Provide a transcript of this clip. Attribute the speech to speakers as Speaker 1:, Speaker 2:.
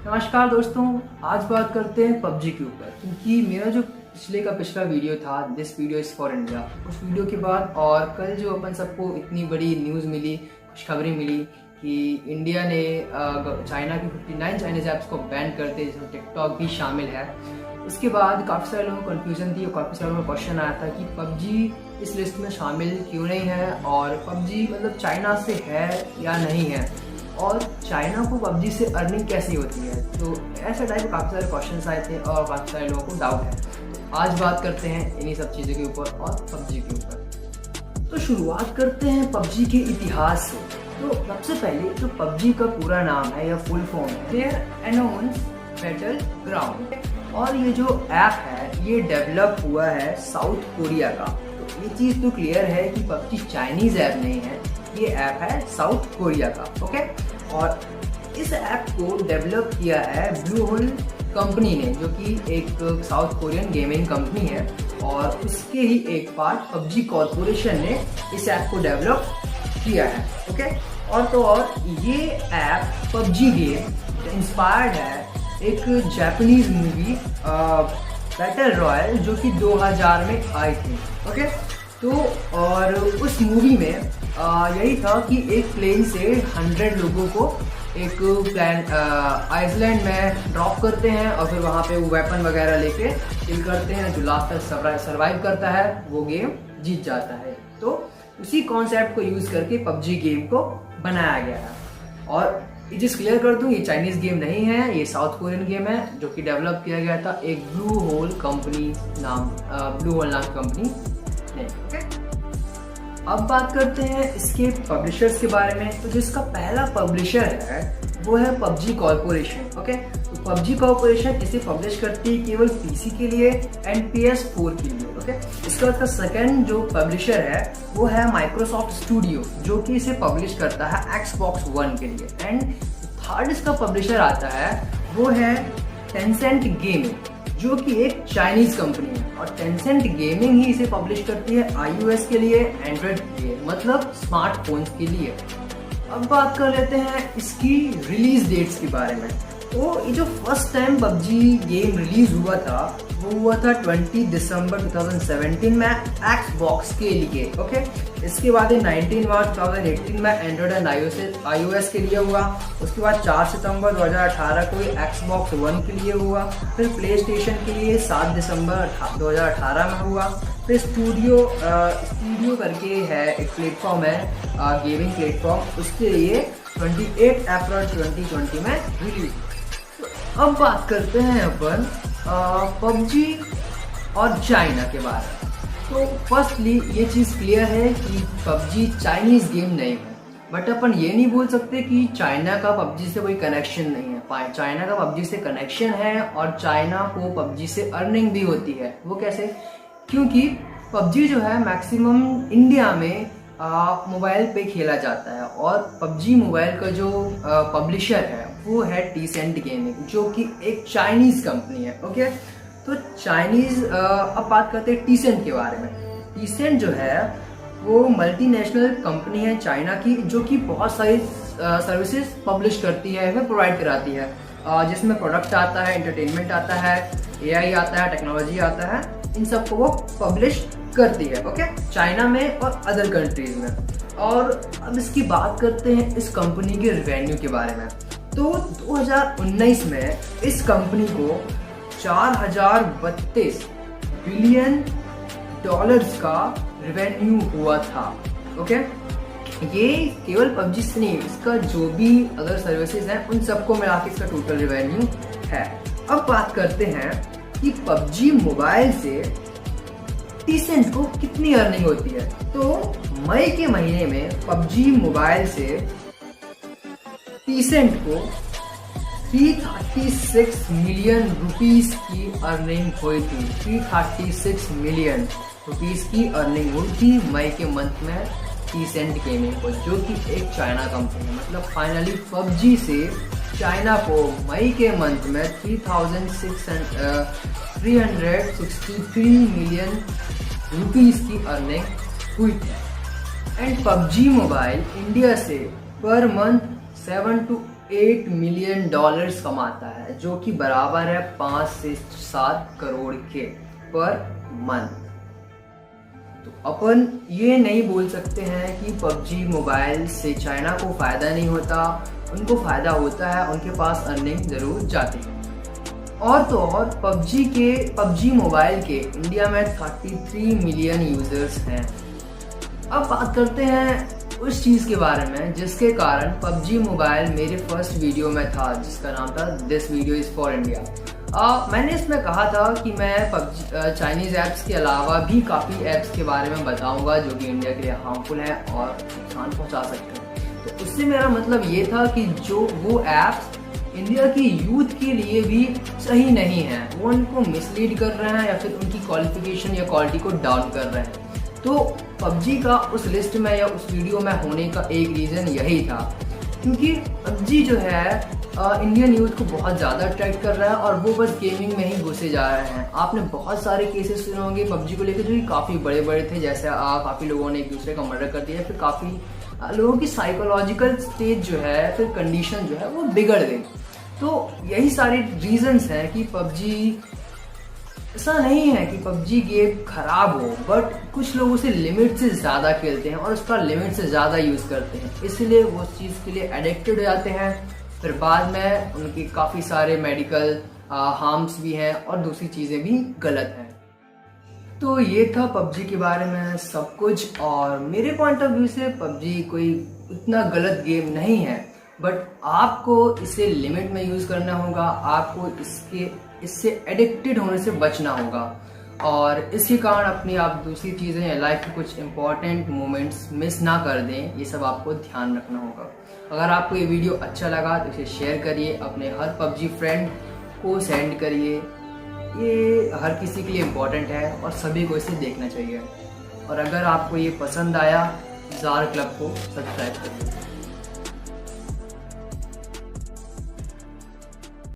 Speaker 1: नमस्कार दोस्तों, आज बात करते हैं पबजी के ऊपर। क्योंकि मेरा जो पिछला वीडियो था this video is for India, उस वीडियो के बाद और कल जो अपन सबको इतनी बड़ी न्यूज़ मिली, खुशखबरी मिली कि इंडिया ने चाइना की 59 चाइनीज ऐप्स को बैन करते, जिसमें टिकटॉक भी शामिल है। उसके बाद काफ़ी सारे लोगों को कन्फ्यूज़न थी और काफ़ी सारे लोगों को क्वेश्चन आया था कि पबजी इस लिस्ट में शामिल क्यों नहीं है और पबजी मतलब चाइना से है या नहीं है, और चाइना को पबजी से अर्निंग कैसी होती है। तो ऐसे टाइप काफ़ी सारे क्वेश्चन आए थे और काफ़ी सारे लोगों को डाउट है। तो आज बात करते हैं इन्हीं सब चीज़ों के ऊपर और पबजी के ऊपर। तो शुरुआत करते हैं पबजी के इतिहास से। तो सबसे पहले जो पबजी का पूरा नाम है या फुल फॉर्म है प्लेयरअननोन्स बैटल ग्राउंड, और ये जो ऐप है ये डेवलप हुआ है साउथ कोरिया का। तो ये चीज़ तो क्लियर है कि पबजी चाइनीज़ ऐप नहीं है, ये ऐप है साउथ कोरिया का। ओके, और इस ऐप को डेवलप किया है ब्लू होल कंपनी ने, जो कि एक साउथ कोरियन गेमिंग कंपनी है, और उसके ही एक पार्ट पबजी कॉर्पोरेशन ने इस ऐप को डेवलप किया है। ओके, और तो और ये ऐप पबजी गेम इंस्पायर्ड है एक जापानीज मूवी बैटल रॉयल, जो कि 2000 में आई थी। ओके, तो और उस मूवी में यही था कि एक प्लेन से 100 लोगों को एक प्लान आइसलैंड में ड्रॉप करते हैं और फिर वहाँ पे वो वेपन वगैरह लेके किल करते हैं। जो लास्ट तक सर्वाइव करता है वो गेम जीत जाता है। तो उसी कॉन्सेप्ट को यूज़ करके पबजी गेम को बनाया गया है। और ये चीज़ क्लियर कर दूँ, ये चाइनीज़ गेम नहीं है, ये साउथ कोरियन गेम है जो कि डेवलप किया गया था एक ब्लू होल कंपनी नाम कंपनी ने। ओके, अब बात करते हैं इसके पब्लिशर्स के बारे में। तो जिसका पहला पब्लिशर है वो है पबजी कॉर्पोरेशन। ओके, तो पबजी कॉर्पोरेशन इसे पब्लिश करती है केवल पीसी के लिए एंड PS4 के लिए। ओके, इसका बाद का सेकंड जो पब्लिशर है वो है माइक्रोसॉफ्ट स्टूडियो, जो कि इसे पब्लिश करता है Xbox One के लिए। एंड थर्ड इसका पब्लिशर आता है वो है टेंसेंट गेमिंग, जो कि एक चाइनीज कंपनी है, और टेंसेंट गेमिंग ही इसे पब्लिश करती है iOS के लिए, एंड्रॉइड के लिए, मतलब स्मार्टफोन्स के लिए। अब बात कर लेते हैं इसकी रिलीज डेट्स के बारे में। तो ये जो first time PUBG game release हुआ था वो हुआ था 20 दिसंबर 2017 में Xbox के लिए। ओके, इसके बाद 19 मार्च 2018 में एंड्रॉइड एंड iOS के लिए हुआ। उसके बाद 4 सितंबर 2018 को Xbox One के लिए हुआ। फिर प्ले स्टेशन के लिए 7 दिसंबर 2018 में हुआ। फिर स्टूडियो करके है एक प्लेटफॉर्म है गेमिंग प्लेटफॉर्म, उसके लिए 28 अप्रैल 2020 में रिलीज। तो अब बात करते हैं अपन पबजी और चाइना के बारे में। तो फर्स्टली ये चीज़ क्लियर है कि पबजी चाइनीज़ गेम नहीं है, बट अपन ये नहीं बोल सकते कि चाइना का पबजी से कोई कनेक्शन नहीं है। चाइना का पबजी से कनेक्शन है और चाइना को पबजी से अर्निंग भी होती है। वो कैसे? क्योंकि पबजी जो है मैक्सिमम इंडिया में मोबाइल पे खेला जाता है, और पबजी मोबाइल का जो पब्लिशर है वो है टीसेंट गेमिंग, जो कि एक चाइनीज़ कंपनी है। ओके, तो चाइनीज़ अब बात करते हैं टीसेंट के बारे में। टीसेंट जो है वो मल्टीनेशनल कंपनी है चाइना की, जो कि बहुत सारी सर्विसेज पब्लिश करती है, वह प्रोवाइड कराती है, जिसमें प्रोडक्ट आता है, एंटरटेनमेंट आता है, AI आता है, टेक्नोलॉजी आता है, इन सब को वो पब्लिश करती है। ओके, चाइना में और अदर कंट्रीज में। और अब इसकी बात करते हैं इस कंपनी के रेवेन्यू के बारे में। तो 2019 में इस कंपनी को 4032 बिलियन डॉलर्स का रेवेन्यू हुआ था। ओके, ये केवल पबजी से नहीं, इसका जो भी अदर सर्विसेज हैं उन सबको मिला के इसका टोटल रेवेन्यू है। अब बात करते हैं कि पबजी मोबाइल से टीसेंट को कितनी अर्निंग होती है। तो मई के महीने में पबजी मोबाइल से टीसेंट को 336 मिलियन रुपीस की अर्निंग हुई थी। 336 मिलियन रुपीस की अर्निंग हुई थी मई के मंथ में टीसेंट गेमिंग को, जो कि एक चाइना कंपनी है। मतलब फाइनली पबजी से चाइना को मई के मंथ में 363 मिलियन रुपीस की अर्निंग हुई थी। एंड पबजी मोबाइल इंडिया से पर मंथ 7 to $8 मिलियन कमाता है, जो कि बराबर है 5 से 7 करोड़ के पर मंथ। तो अपन ये नहीं बोल सकते हैं कि पबजी मोबाइल से चाइना को फ़ायदा नहीं होता, उनको फ़ायदा होता है, उनके पास अर्निंग ज़रूर जाती है। और तो और पबजी मोबाइल के इंडिया में 33 मिलियन यूज़र्स हैं। अब बात करते हैं उस चीज़ के बारे में जिसके कारण पबजी मोबाइल मेरे फर्स्ट वीडियो में था, जिसका नाम था this video is for India. मैंने इसमें कहा था कि मैं चाइनीज़ ऐप्स के अलावा भी काफ़ी ऐप्स के बारे में बताऊंगा जो कि इंडिया के लिए हार्मफुल हैं और नुकसान पहुंचा सकते हैं। तो उससे मेरा मतलब ये था कि जो वो ऐप्स इंडिया की यूथ के लिए भी सही नहीं है, वो उनको मिसलीड कर रहे हैं या फिर उनकी क्वालिफिकेशन या क्वालिटी को डाउन कर रहे हैं। तो पबजी का उस लिस्ट में या उस वीडियो में होने का एक रीज़न यही था, क्योंकि पबजी जो है इंडियन यूथ को बहुत ज़्यादा अट्रैक्ट कर रहा है और वो बस गेमिंग में ही घुसे जा रहे हैं। आपने बहुत सारे केसेस सुने होंगे पबजी को लेकर जो कि काफ़ी बड़े बड़े थे, जैसे काफ़ी लोगों ने एक दूसरे का मर्डर कर दिया, फिर काफ़ी लोगों की साइकोलॉजिकल स्टेज जो है, फिर कंडीशन जो है वो बिगड़ गई। तो यही सारे रीजंस हैं कि पबजी, ऐसा नहीं है कि पबजी गेम खराब हो, बट कुछ लोग उसे लिमिट से ज़्यादा खेलते हैं और उसका लिमिट से ज़्यादा यूज़ करते हैं, इसलिए वो उस चीज़ के लिए एडिक्टेड हो जाते हैं। फिर बाद में उनके काफ़ी सारे मेडिकल हार्म्स भी हैं और दूसरी चीज़ें भी गलत हैं। तो ये था पबजी के बारे में सब कुछ, और मेरे पॉइंट ऑफ व्यू से पबजी कोई उतना गलत गेम नहीं है, बट आपको इसे लिमिट में यूज़ करना होगा, आपको इससे एडिक्टेड होने से बचना होगा, और इसके कारण अपनी आप दूसरी चीज़ें या लाइफ के कुछ इंपॉर्टेंट मोमेंट्स मिस ना कर दें। ये सब आपको ध्यान रखना होगा। अगर आपको ये वीडियो अच्छा लगा तो इसे शेयर करिए, अपने हर पबजी फ्रेंड को सेंड करिए। ये हर किसी के लिए इम्पॉर्टेंट है और सभी को इसे देखना चाहिए। और अगर आपको ये पसंद आया, जार क्लब को सब्सक्राइब करिए।